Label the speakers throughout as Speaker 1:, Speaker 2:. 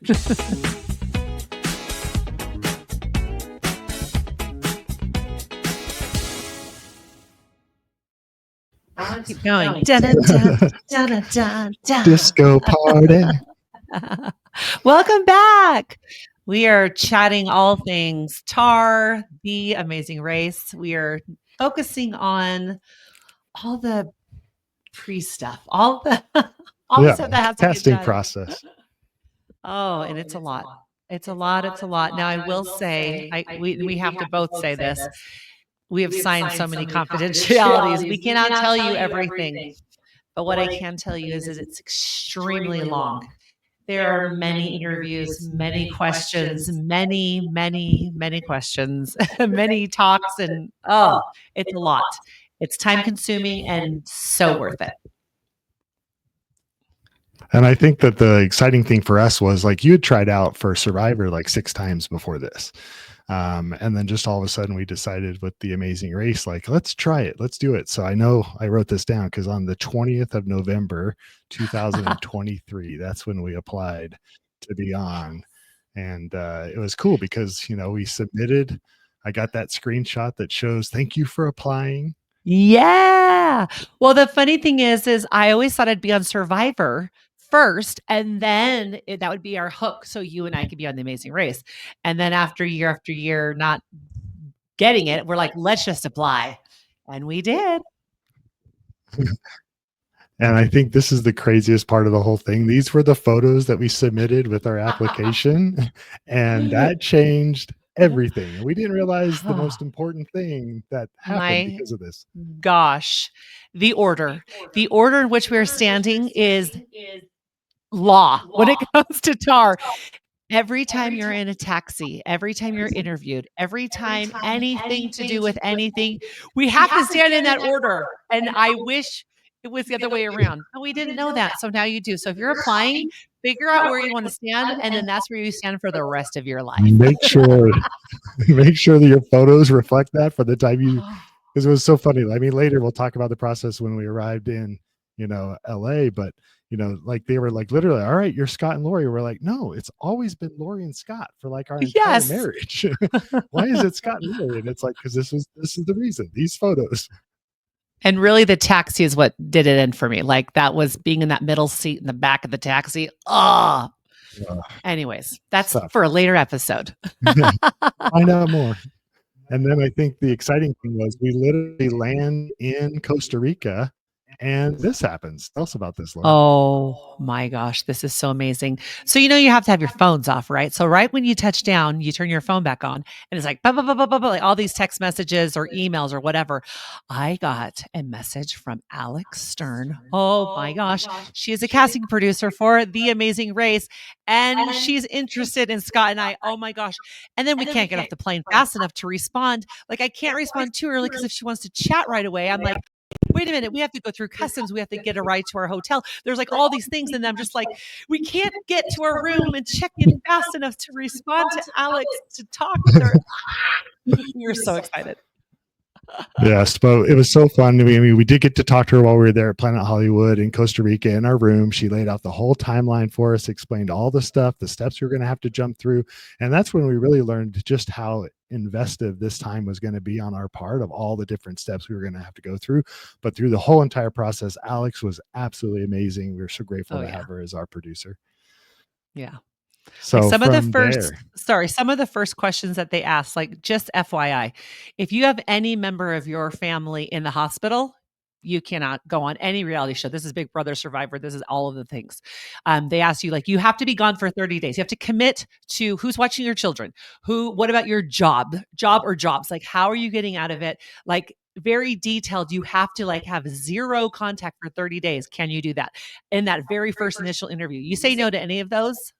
Speaker 1: Keep going. Dun, dun, dun, dun, dun, dun.
Speaker 2: Disco party.
Speaker 1: Welcome back. We are chatting all things TAR, The Amazing Race. We are focusing on all the pre-stuff, all the stuff that has to
Speaker 2: testing
Speaker 1: get done.
Speaker 2: process.
Speaker 1: Oh, and it's a lot. It's a lot. It's a lot. Now, I will say, we have to both say this. We have signed so many confidentialities. We cannot tell you everything. But what I can tell you is that it's extremely long. There are many interviews, many questions, many questions, many talks, and it's a lot. It's time consuming and so worth it.
Speaker 2: And I think that the exciting thing for us was like you had tried out for Survivor like 6 times before this. And then just all of a sudden we decided with The Amazing Race, like, let's try it. Let's do it. So I know I wrote this down because on the 20th of November, 2023, that's when we applied to be on. And it was cool because, you know, we submitted. I got that screenshot that shows, thank you for applying.
Speaker 1: Yeah. Well, the funny thing is I always thought I'd be on Survivor first, and then that would be our hook. So you and I could be on The Amazing Race. And then after year not getting it, we're like, let's just apply. And we did.
Speaker 2: And I think this is the craziest part of the whole thing. These were the photos that we submitted with our application, and that changed everything. We didn't realize the most important thing that happened because of this.
Speaker 1: Gosh, the order in which we are standing is law when it comes to TAR. Every time you're in a taxi, every time you're interviewed, every time anything to do with anything, we have to stand in that order. And I wish it was the other way around. But we didn't know that. So now you do. So if you're applying, figure out where you want to stand, and then that's where you stand for the rest of your life.
Speaker 2: Make sure that your photos reflect that for the time you, because it was so funny. I mean, later we'll talk about the process when we arrived in, you know, LA, but you know, like they were like literally, all right, you're Scott and Lori. We're like, no, it's always been Lori and Scott for like our entire marriage. Why is it Scott and Lori? And it's like, because this is the reason, these photos.
Speaker 1: And really the taxi is what did it in for me. Like that was being in that middle seat in the back of the taxi. Anyways, that's for a later episode.
Speaker 2: Find out more. And then I think the exciting thing was we literally land in Costa Rica and this happens. Tell us about this, Laura.
Speaker 1: Oh my gosh, this is so amazing. So, you know, you have to have your phones off, right? So right when you touch down, you turn your phone back on and it's like, blah, blah, blah, blah, blah, blah, like all these text messages or emails or whatever. I got a message from Alex Stern. Oh my gosh. She is a casting producer for The Amazing Race and she's interested in Scott and I. Oh my gosh. And then we can't get off the plane fast enough to respond. Like I can't respond too early because if she wants to chat right away, I'm like, wait a minute, we have to go through customs. We have to get a ride to our hotel. There's like all these things. And I'm just like, we can't get to our room and check in fast enough to respond to Alex, to talk with her. We were so excited.
Speaker 2: Yes, but it was so fun. I mean, we did get to talk to her while we were there at Planet Hollywood in Costa Rica in our room. She laid out the whole timeline for us, explained all the stuff, the steps we were going to have to jump through. And that's when we really learned just how investive this time was going to be on our part of all the different steps we were going to have to go through. But through the whole entire process, Alex was absolutely amazing. We were so grateful to have her as our producer.
Speaker 1: Yeah.
Speaker 2: So
Speaker 1: like some of the first questions that they asked, like just FYI, if you have any member of your family in the hospital, you cannot go on any reality show. This is Big Brother, Survivor. This is all of the things. They ask you, like, you have to be gone for 30 days. You have to commit to who's watching your children, what about your job or jobs? Like, how are you getting out of it? Like, very detailed. You have to like have zero contact for 30 days. Can you do that? In that very first initial interview, you say no to any of those,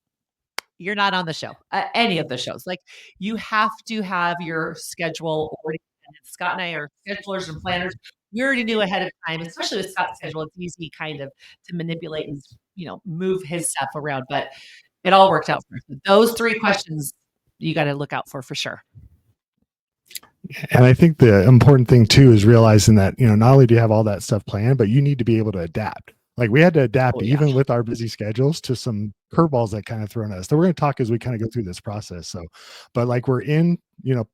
Speaker 1: you're not on the show, any of the shows. Like you have to have your schedule already. Scott and I are schedulers and planners. We already knew ahead of time, especially with Scott's schedule. It's easy kind of to manipulate and, you know, move his stuff around, but it all worked out for us. Those 3 questions you got to look out for sure.
Speaker 2: And I think the important thing too is realizing that, you know, not only do you have all that stuff planned, but you need to be able to adapt. Like we had to adapt even with our busy schedules to some curveballs that kind of thrown at us. So we're going to talk as we kind of go through this process. So, but like we're in,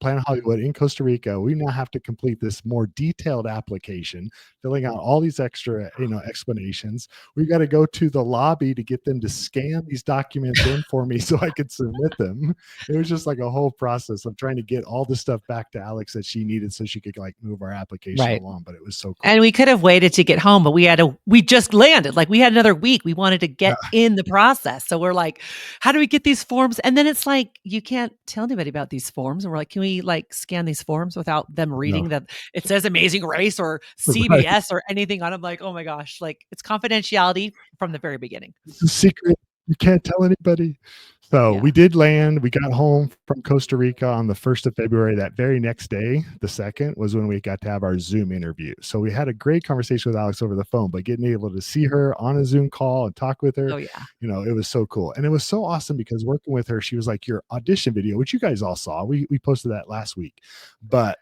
Speaker 2: Planet Hollywood in Costa Rica, we now have to complete this more detailed application, filling out all these extra, explanations. We've got to go to the lobby to get them to scan these documents in for me so I could submit them. It was just like a whole process of trying to get all the stuff back to Alex that she needed so she could like move our application
Speaker 1: Right.
Speaker 2: along. But it was so cool.
Speaker 1: And we could have waited to get home, but we just landed. Like we had another week. We wanted to get in the process. So we're like, how do we get these forms? And then it's like, you can't tell anybody about these forms. And we're like, can we like scan these forms without them reading that it says Amazing Race or CBS
Speaker 2: Right.
Speaker 1: or anything on them? Like, oh my gosh, like it's confidentiality from the very beginning.
Speaker 2: It's a secret. You can't tell anybody. So we did land. We got home from Costa Rica on the 1st of February. That very next day, the 2nd, was when we got to have our Zoom interview. So we had a great conversation with Alex over the phone, but getting able to see her on a Zoom call and talk with her,
Speaker 1: Oh yeah.
Speaker 2: it was so cool. And it was so awesome because working with her, she was like, your audition video, which you guys all saw, we posted that last week, but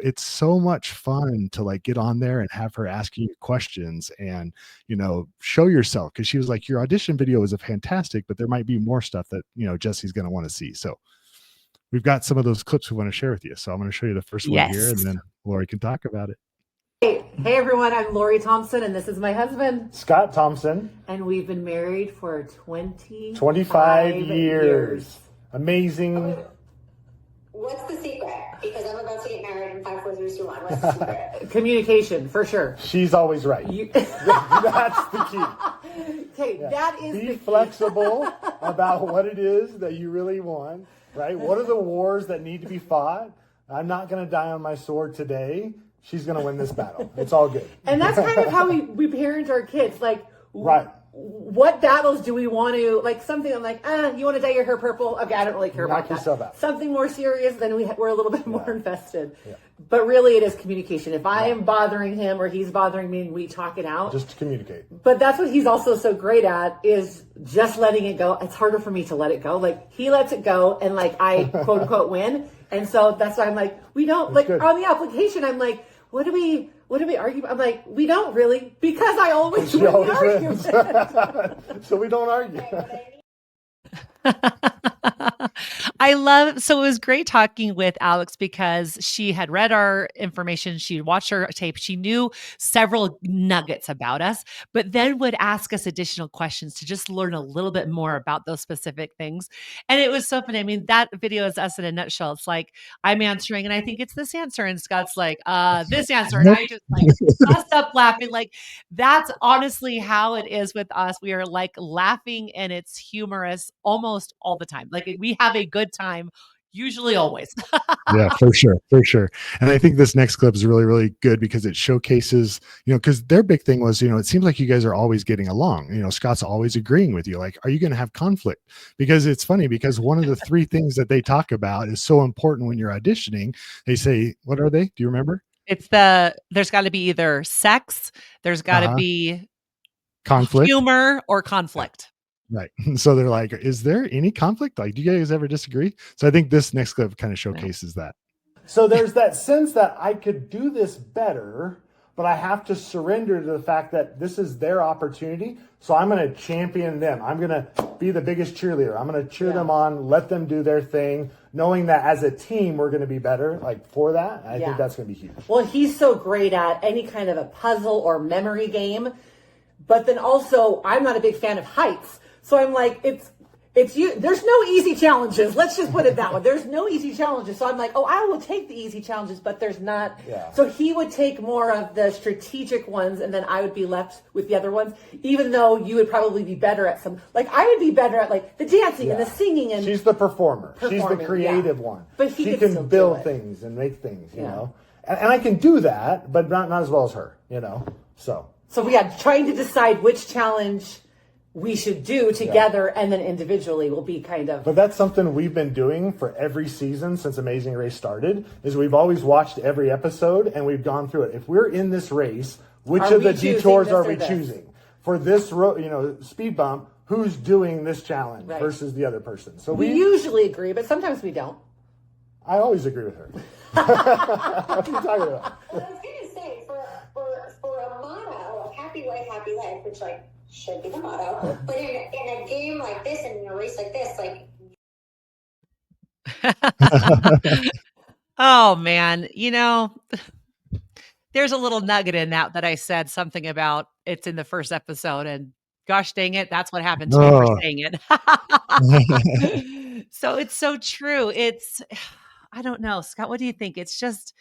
Speaker 2: it's so much fun to like get on there and have her asking you questions and, show yourself. Cause she was like, your audition video is fantastic, but there might be more stuff that, Jesse's going to want to see. So we've got some of those clips we want to share with you. So I'm going to show you the first one here and then Lori can talk about it.
Speaker 3: Hey everyone, I'm Lori Thompson and this is my husband,
Speaker 2: Scott Thompson.
Speaker 3: And we've been married for
Speaker 2: 25 years. Amazing.
Speaker 4: What's the secret? Because I'm about to get married in 5, 4, 3, 2, 1. What's the secret?
Speaker 3: Communication, for sure.
Speaker 2: She's always right. That's the key.
Speaker 3: Okay, that is
Speaker 2: Be flexible about what it is that you really want, right? What are the wars that need to be fought? I'm not going to die on my sword today. She's going to win this battle. It's all good.
Speaker 3: And that's kind of how we parent our kids. Like,
Speaker 2: right.
Speaker 3: What battles do we want to, like something I'm like, you want to dye your hair purple? Okay, I don't really care
Speaker 2: Knock
Speaker 3: about
Speaker 2: yourself
Speaker 3: that.
Speaker 2: out.
Speaker 3: Something more serious, then we're a little bit more invested. Yeah. But really it is communication. If I am bothering him or he's bothering me and we talk it out.
Speaker 2: Just to communicate.
Speaker 3: But that's what he's also so great at is just letting it go. It's harder for me to let it go. Like he lets it go and like I quote unquote win. And so that's why I'm like, we don't
Speaker 2: that's
Speaker 3: like
Speaker 2: good.
Speaker 3: On the application, I'm like, what do we argue? I'm like, we don't really, because I always win the argument.
Speaker 2: So we don't argue.
Speaker 1: So it was great talking with Alex because she had read our information. She watched our tape. She knew several nuggets about us, but then would ask us additional questions to just learn a little bit more about those specific things. And it was so funny. I mean, that video is us in a nutshell. It's like, I'm answering and I think it's this answer. And Scott's like, this answer. And I just like bust up laughing. Like that's honestly how it is with us. We are like laughing and it's humorous almost all the time. Like we have a good time, usually always.
Speaker 2: Yeah, for sure. And I think this next clip is really, really good because it showcases, because their big thing was, it seems like you guys are always getting along. Scott's always agreeing with you. Like, are you going to have conflict? Because it's funny because one of the 3 things that they talk about is so important when you're auditioning. They say, what are they? Do you remember?
Speaker 1: It's there's got to be either sex, there's got to be
Speaker 2: conflict,
Speaker 1: humor, or conflict.
Speaker 2: Right. So they're like, is there any conflict? Like, do you guys ever disagree? So I think this next clip kind of showcases that. So there's that sense that I could do this better, but I have to surrender to the fact that this is their opportunity. So I'm going to champion them. I'm going to be the biggest cheerleader. I'm going to cheer them on, let them do their thing, knowing that as a team, we're going to be better. Like for that, I think that's going to be huge.
Speaker 3: Well, he's so great at any kind of a puzzle or memory game. But then also, I'm not a big fan of heights. So I'm like, it's you. There's no easy challenges. Let's just put it that way. There's no easy challenges. So I'm like, I will take the easy challenges, but there's not. Yeah. So he would take more of the strategic ones, and then I would be left with the other ones. Even though you would probably be better at some, like I would be better at like the dancing and the singing. And
Speaker 2: she's the performer. She's the creative one.
Speaker 3: But
Speaker 2: she can build things and make things. You know, and I can do that, but not as well as her. So
Speaker 3: trying to decide which challenge we should do together and then individually will be kind of.
Speaker 2: But that's something we've been doing for every season since Amazing Race started, is we've always watched every episode and we've gone through it. If we're in this race, which of the detours are we choosing? For this speed bump, who's doing this challenge versus the other person? So
Speaker 3: we usually agree, but sometimes we don't.
Speaker 2: I always agree with her. What are you talking about?
Speaker 4: Well, I was going to say, for a motto of happy wife, happy life, which like should be the motto. But in a game like this and in a race like this, like.
Speaker 1: Oh man, there's a little nugget in that I said something about it's in the first episode, and gosh dang it, that's what happened to me for saying it. So it's so true. I don't know, Scott, what do you think? It's just,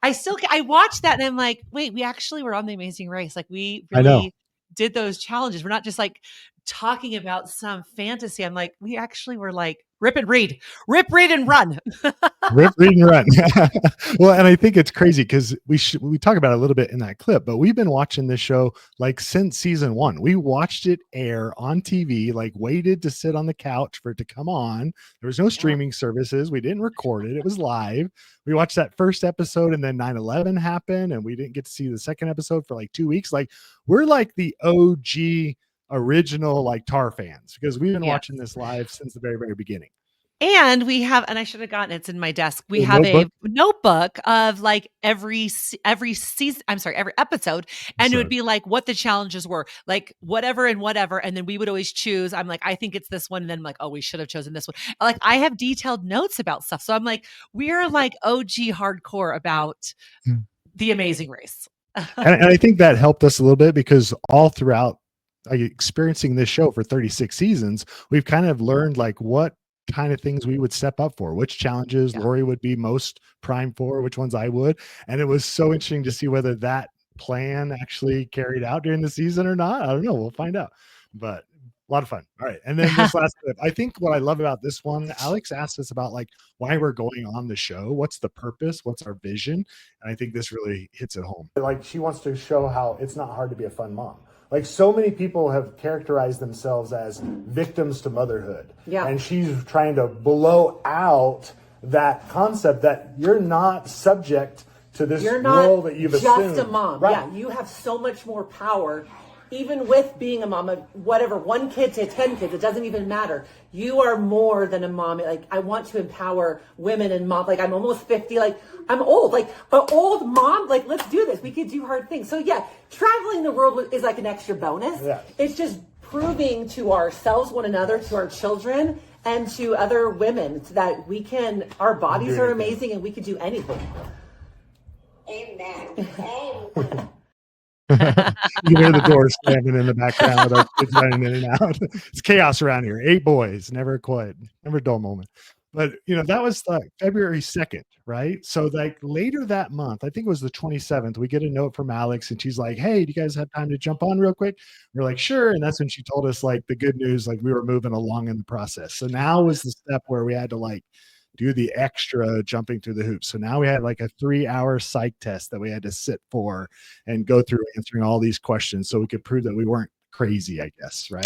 Speaker 1: I watched that and I'm like, wait, we actually were on The Amazing Race. Like we
Speaker 2: I know.
Speaker 1: really did those challenges. We're not just like talking about some fantasy. I'm like, we actually were like, rip, read, and run.
Speaker 2: Rip, read, and run. Well, and I think it's crazy because we talk about it a little bit in that clip, but we've been watching this show like since season 1. We watched it air on TV, like waited to sit on the couch for it to come on. There was no streaming services. We didn't record it. It was live. We watched that first episode, and then 9/11 happened, and we didn't get to see the second episode for like 2 weeks. Like we're like the OG original like Tar fans because we've been watching this live since the very, very beginning.
Speaker 1: And we have, and I should have gotten it's in my desk. We have a notebook of like every season. I'm sorry, every episode, and it would be like what the challenges were, like whatever and whatever. And then we would always choose. I'm like, I think it's this one, and then I'm like, oh, we should have chosen this one. Like I have detailed notes about stuff, so I'm like, we are like OG hardcore about The Amazing Race.
Speaker 2: and I think that helped us a little bit because all throughout experiencing this show for 36 seasons, we've kind of learned like what kind of things we would step up for, which challenges Lori would be most prime for, which ones I would. And it was so interesting to see whether that plan actually carried out during the season or not. I don't know. We'll find out. But a lot of fun. All right. And then this last clip, I think what I love about this one, Alex asked us about like why we're going on the show. What's the purpose? What's our vision? And I think this really hits it home. Like she wants to show how it's not hard to be a fun mom. Like so many people have characterized themselves as victims to motherhood. Yeah. And she's trying to blow out that concept that you're not subject to this role that you've assumed. You're just a mom. Right. Yeah, you have so much more power. Even with being a mom of whatever, 1 kid to 10 kids, it doesn't even matter. You are more than a mom. Like, I want to empower women and mom. Like, I'm almost 50. Like, I'm old. Like, an old mom. Like, let's do this. We could do hard things. So, yeah, traveling the world is like an extra bonus. Yeah. It's just proving to ourselves, one another, to our children, and to other women that we can, our bodies are amazing and we can do anything.
Speaker 4: Amen. Amen.
Speaker 2: You can hear the door slamming in the background. Our kids running in and out. It's chaos around here. 8 boys, never quiet, never a dull moment. But that was like February 2nd, right? So like later that month, I think it was the 27th, we get a note from Alex and she's like, hey, do you guys have time to jump on real quick? We're like, sure. And that's when she told us like the good news, like we were moving along in the process. So now was the step where we had to like do the extra jumping through the hoops. So now we had like a 3-hour psych test that we had to sit for and go through answering all these questions so we could prove that we weren't crazy, I guess, right?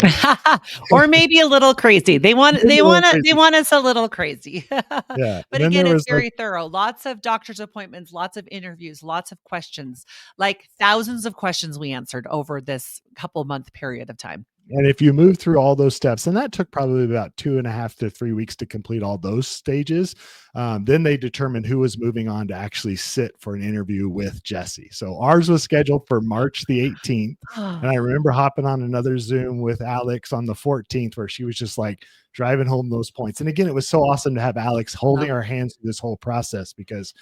Speaker 1: Or maybe a little crazy. They want us a little crazy.
Speaker 2: Yeah.
Speaker 1: But again, it's very thorough. Lots of doctor's appointments, lots of interviews, lots of questions, like thousands of questions we answered over this couple-month period of time.
Speaker 2: And if you move through all those steps, and that took probably about 2.5 to 3 weeks to complete all those stages, then they determined who was moving on to actually sit for an interview with Jesse. So ours was scheduled for March the 18th. And I remember hopping on another Zoom with Alex on the 14th, where she was just like driving home those points. And again, it was so awesome to have Alex holding our hands through this whole process because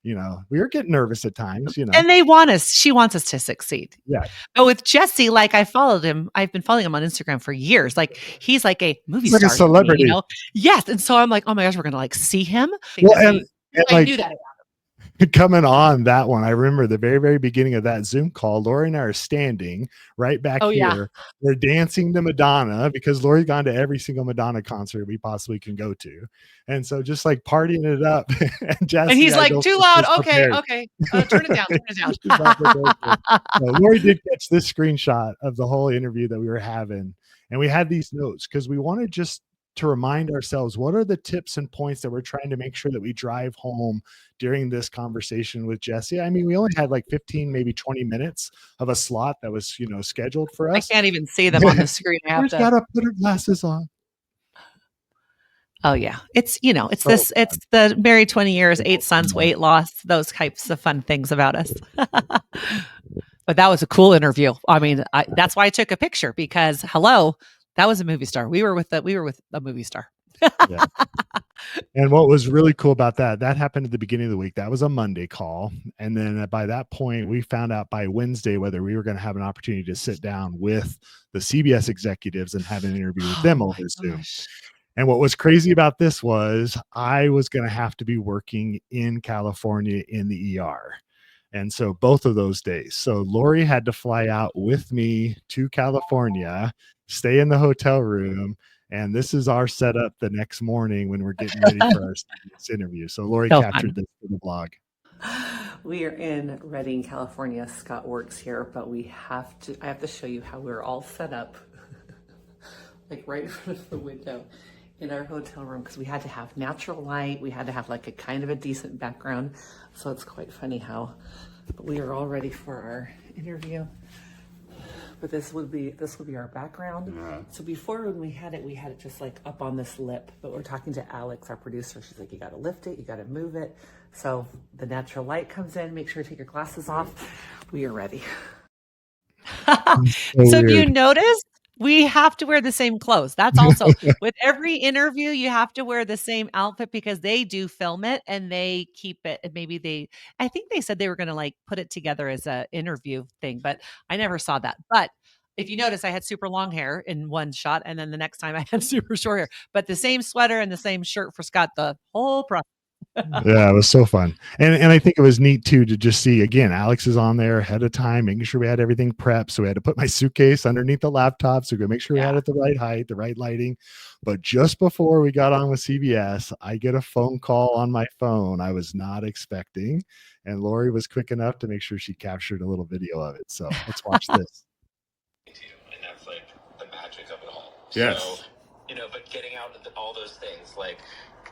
Speaker 2: we were getting nervous at times,
Speaker 1: And she wants us to succeed.
Speaker 2: Yeah.
Speaker 1: But with Jesse, like I followed him. I've been following him on Instagram for years. Like he's like a movie star.
Speaker 2: Like a celebrity.
Speaker 1: Yes. And so I'm like, oh my gosh, we're going to like see him.
Speaker 2: Well, and
Speaker 1: I knew that.
Speaker 2: Coming on that one, I remember the very, very beginning of that Zoom call, Lori and I are standing right back here. Yeah. We're dancing to Madonna because Lori's gone to every single Madonna concert we possibly can go to. And so just like partying it up. And
Speaker 1: he's like, too loud. Okay. Turn it down.
Speaker 2: So Lori did catch this screenshot of the whole interview that we were having. And we had these notes because we wanted just to remind ourselves, what are the tips and points that we're trying to make sure that we drive home during this conversation with Jesse? I mean, we only had like 15, maybe 20 minutes of a slot that was, scheduled for us.
Speaker 1: I can't even see them on the screen. I have
Speaker 2: to gotta put her glasses on.
Speaker 1: Oh yeah. It's, it's the married 20 years, 8 sons, weight loss, those types of fun things about us. But that was a cool interview. I mean, that's why I took a picture because hello, that was a movie star. We were with a movie star.
Speaker 2: Yeah. And what was really cool about that happened at the beginning of the week. That was a Monday call. And then by that point, we found out by Wednesday whether we were going to have an opportunity to sit down with the CBS executives and have an interview with them over Zoom.
Speaker 1: Gosh.
Speaker 2: And what was crazy about this was I was going to have to be working in California in the ER. And so both of those days. So Lori had to fly out with me to California, stay in the hotel room. And this is our setup the next morning when we're getting ready for our interview. So Lori captured this for the blog.
Speaker 3: We are in Redding, California. Scott works here, but I have to show you how we're all set up, like right in front of the window in our hotel room, because we had to have natural light. We had to have like a kind of a decent background. So it's quite funny how, but we are all ready for our interview. But this would be our background. So before when we had it just like up on this lip, but we're talking to Alex, our producer. She's like, you got to lift it, you got to move it. So the natural light comes in, make sure to take your glasses off. We are ready.
Speaker 1: So if you notice, we have to wear the same clothes. That's also with every interview, you have to wear the same outfit because they do film it and they keep it. And I think they said they were going to like put it together as a interview thing, but I never saw that. But if you notice, I had super long hair in one shot. And then the next time I had super short hair, but the same sweater and the same shirt for Scott, the whole process.
Speaker 2: Yeah, it was so fun. And I think it was neat too to just see again, Alex is on there ahead of time, making sure we had everything prepped. So we had to put my suitcase underneath the laptop. So we could make sure we had it the right height, the right lighting. But just before we got on with CBS, I get a phone call on my phone I was not expecting. And Lori was quick enough to make sure she captured a little video of it. So let's watch this.
Speaker 5: And that's like the magic of it all.
Speaker 2: Yes.
Speaker 5: So, but getting out of all those things, like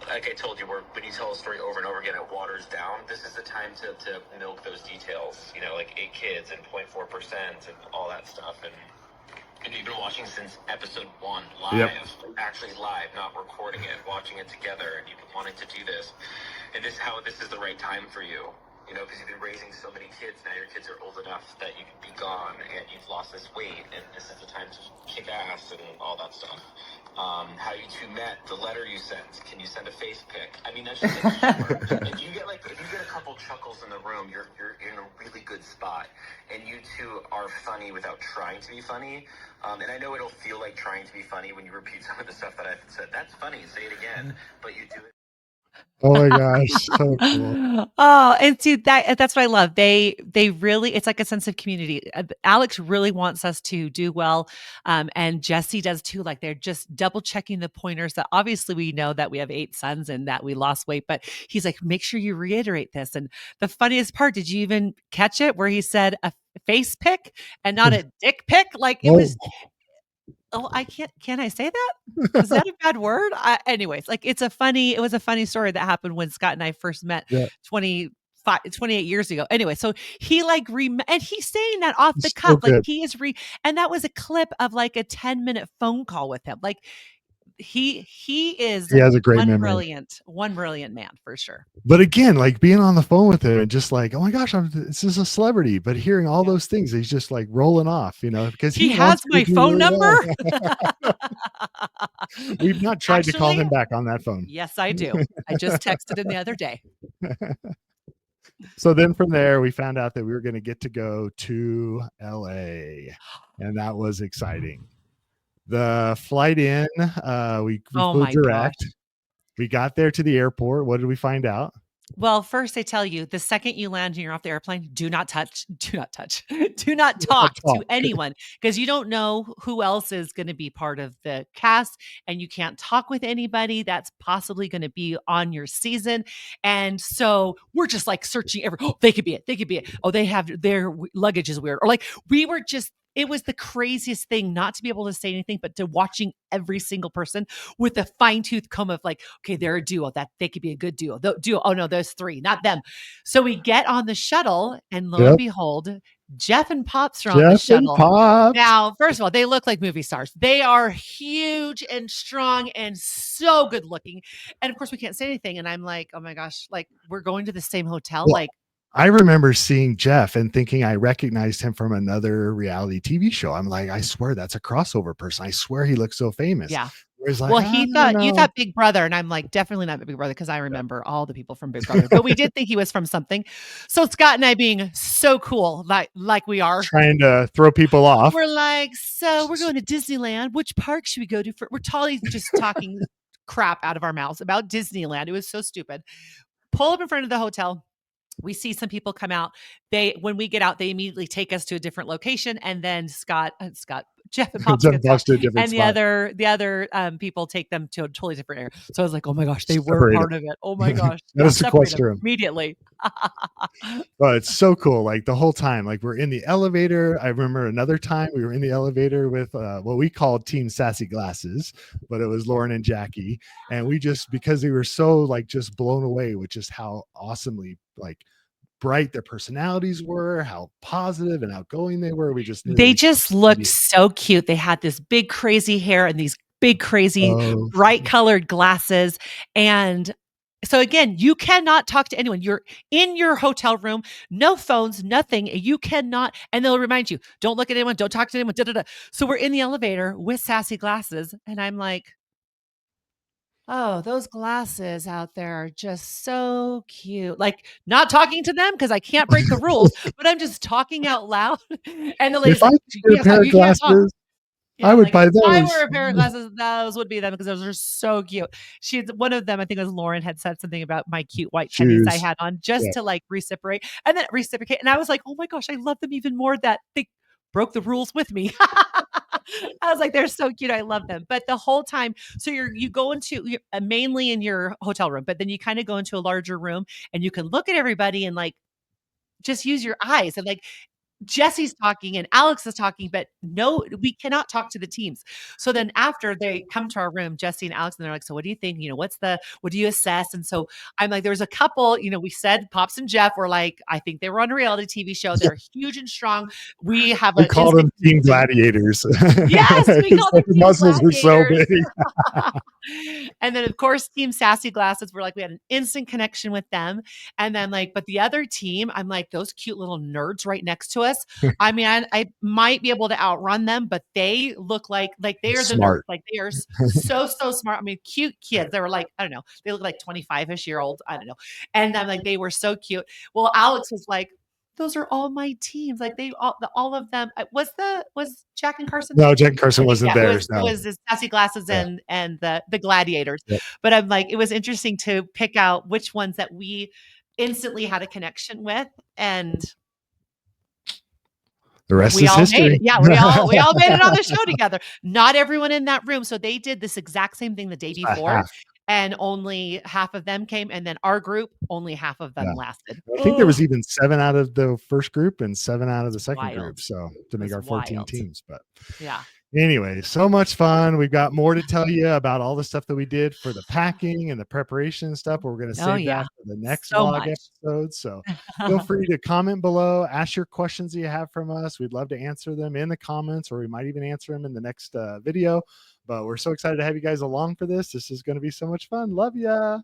Speaker 5: I told you, when you tell a story over and over again, it waters down. This is the time to milk those details, like 8 kids and 0.4% and all that stuff. And you've been watching since episode 1 live, actually live, not recording it, watching it together, and you've been wanting to do this. And this is the right time for you. Because you've been raising so many kids. Now your kids are old enough that you can be gone and you've lost this weight, and this is the time to kick ass and all that stuff. How you two met, the letter you sent. Can you send a face pic? I mean, that's just like humor. If you get a couple chuckles in the room, you're in a really good spot. And you two are funny without trying to be funny. And I know it'll feel like trying to be funny when you repeat some of the stuff that I've said. That's funny. Say it again, but you do it.
Speaker 2: Oh my gosh, so cool.
Speaker 1: Oh, and see that's what I love. They really, it's like a sense of community. Alex really wants us to do well. And Jesse does too. Like they're just double checking the pointers that obviously we know that we have 8 sons and that we lost weight, but he's like, make sure you reiterate this. And the funniest part, did you even catch it where he said a face pic and not a dick pic? Like it was. Oh, can I say that? Is that a bad word? Anyways, like it was a funny story that happened when Scott and I first met 28 years ago. Anyway, so he and he's saying that off the cuff, like he is and that was a clip of like a 10-minute phone call with him. Like he
Speaker 2: has a great
Speaker 1: one
Speaker 2: memory.
Speaker 1: brilliant man for sure.
Speaker 2: But again, like being on the phone with him and just like, oh my gosh, this is a celebrity. But hearing all those things, he's just like rolling off, because
Speaker 1: he has my phone number.
Speaker 2: We've not tried to call him back on that phone.
Speaker 1: Yes, I do. I just texted him the other day.
Speaker 2: So then from there, we found out that we were going to get to go to LA, and that was exciting. The flight in, we flew direct. Gosh. We got there to the airport. What did we find out?
Speaker 1: Well, first they tell you the second you land and you're off the airplane, do not talk to anyone because you don't know who else is going to be part of the cast and you can't talk with anybody that's possibly going to be on your season. And so we're just like searching they could be it. They could be it. Oh, they have their luggage is weird. Or like it was the craziest thing not to be able to say anything, but to watching every single person with a fine tooth comb of like, okay, they're a duo that they could be a good duo. Oh no, there's 3, not them. So we get on the shuttle and lo and behold, Jeff and Pops are on the shuttle. Now, first of all, they look like movie stars. They are huge and strong and so good looking. And of course we can't say anything. And I'm like, oh my gosh, like we're going to the same hotel. Like,
Speaker 2: I remember seeing Jeff and thinking I recognized him from another reality TV show. I'm like, I swear that's a crossover person. I swear he looks so famous.
Speaker 1: Yeah.
Speaker 2: Whereas like,
Speaker 1: Well,
Speaker 2: I
Speaker 1: he
Speaker 2: don't
Speaker 1: thought you
Speaker 2: know.
Speaker 1: thought Big Brother, and I'm like, definitely not Big Brother because I remember all the people from Big Brother. But we did think he was from something. So Scott and I being so cool, like we are,
Speaker 2: Trying to throw people off.
Speaker 1: we're like, so we're going to Disneyland. Which park should we go to? We're totally just talking crap out of our mouths about Disneyland. It was so stupid. Pull up in front of the hotel. We see some people come out. When we get out, they immediately take us to a different location. And then Jeff and Pops
Speaker 2: Jeff
Speaker 1: gets out,
Speaker 2: Bucks to a different
Speaker 1: and the
Speaker 2: spot.
Speaker 1: other people take them to a totally different area. So I was like, oh my gosh, they were
Speaker 2: Separate
Speaker 1: part of it. Oh my gosh.
Speaker 2: Gotta
Speaker 1: Yeah, separate them
Speaker 2: sequester him.
Speaker 1: immediately.
Speaker 2: But it's so cool. Like the whole time, like we're in the elevator. I remember another time we were in the elevator with what we called Team Sassy Glasses, but it was Lauren and Jackie. And we just, because they were so like just blown away with just how awesomely like bright their personalities were, how positive and outgoing they were. We just knew
Speaker 1: They
Speaker 2: we should
Speaker 1: just looked
Speaker 2: be
Speaker 1: so cute. They had this big crazy hair and these big crazy
Speaker 2: so
Speaker 1: bright colored glasses. And so again, you cannot talk to anyone. You're in your hotel room, no phones, nothing. You cannot, and they'll remind you, don't look at anyone, don't talk to anyone. Da, da, da. So we're in the elevator with Sassy Glasses, and I'm like, oh, those glasses out there are just so cute. Like, not talking to them because I can't break the rules, but I'm just talking out loud. And the
Speaker 2: if
Speaker 1: lady's
Speaker 2: I
Speaker 1: like,
Speaker 2: could get a pair of
Speaker 1: you can't talk.
Speaker 2: glasses,
Speaker 1: Yeah,
Speaker 2: I
Speaker 1: I'm
Speaker 2: would
Speaker 1: like,
Speaker 2: buy
Speaker 1: if I
Speaker 2: those.
Speaker 1: wear a pair of glasses, those would be them because those are so cute. One of them, I think it was Lauren, had said something about my cute white tennies I
Speaker 2: Shoes.
Speaker 1: had on just
Speaker 2: Yeah.
Speaker 1: to like reciprocate. And I was like, oh my gosh, I love them even more that they broke the rules with me. I was like, they're so cute. I love them. But the whole time, so you go into you're mainly in your hotel room, but then you kind of go into a larger room and you can look at everybody and like just use your eyes and like Jesse's talking and Alex is talking, but no, we cannot talk to the teams. So then after they come to our room, Jesse and Alex, and they're like, so what do you think? What do you assess? And so I'm like, there was a couple, we said Pops and Jeff were like, I think they were on a reality TV show. They're huge and strong. We have
Speaker 2: We
Speaker 1: an
Speaker 2: called them
Speaker 1: instant
Speaker 2: Team
Speaker 1: connection.
Speaker 2: Gladiators.
Speaker 1: Yes, we
Speaker 2: Because
Speaker 1: called them
Speaker 2: the
Speaker 1: Team
Speaker 2: muscles were so
Speaker 1: Gladiators.
Speaker 2: big.
Speaker 1: And then of course, Team Sassy Glasses were like, we had an instant connection with them. And then but the other team, I'm like, those cute little nerds right next to us. I mean, I might be able to outrun them, but they look like they are the nerds.
Speaker 2: Smart.
Speaker 1: Like they are so smart. I mean, cute kids. They were like, I don't know, they look like 25-ish year old. I don't know. And I'm like, they were so cute. Well, Alex was like, those are all my teams. Like all of them. Was Jack and Carson
Speaker 2: No,
Speaker 1: there?
Speaker 2: Jack Carson
Speaker 1: I think,
Speaker 2: wasn't
Speaker 1: yeah,
Speaker 2: there.
Speaker 1: it
Speaker 2: No.
Speaker 1: was his Sassy Glasses
Speaker 2: Yeah.
Speaker 1: and the Gladiators.
Speaker 2: Yep.
Speaker 1: But I'm like, it was interesting to pick out which ones that we instantly had a connection with, and
Speaker 2: The rest
Speaker 1: we
Speaker 2: is
Speaker 1: all made
Speaker 2: history.
Speaker 1: it. Yeah, we all made it on the show together. Not everyone in that room. So they did this exact same thing the day before,
Speaker 2: Half.
Speaker 1: and only half of them came. And then our group, only half of them
Speaker 2: Yeah.
Speaker 1: lasted.
Speaker 2: I think there was even 7 out of the first group and 7 out of the
Speaker 1: It's
Speaker 2: second
Speaker 1: wild.
Speaker 2: group. So to make
Speaker 1: It's
Speaker 2: our 14
Speaker 1: wild.
Speaker 2: teams. But
Speaker 1: Yeah.
Speaker 2: anyway, so much fun. We've got more to tell you about all the stuff that we did for the packing and the preparation and stuff. But we're going to
Speaker 1: Oh
Speaker 2: save
Speaker 1: yeah.
Speaker 2: that for the next
Speaker 1: So
Speaker 2: vlog
Speaker 1: much.
Speaker 2: episode. So feel free to comment below, ask your questions that you have from us. We'd love to answer them in the comments, or we might even answer them in the next video. But we're so excited to have you guys along for this. This is going to be so much fun. Love ya.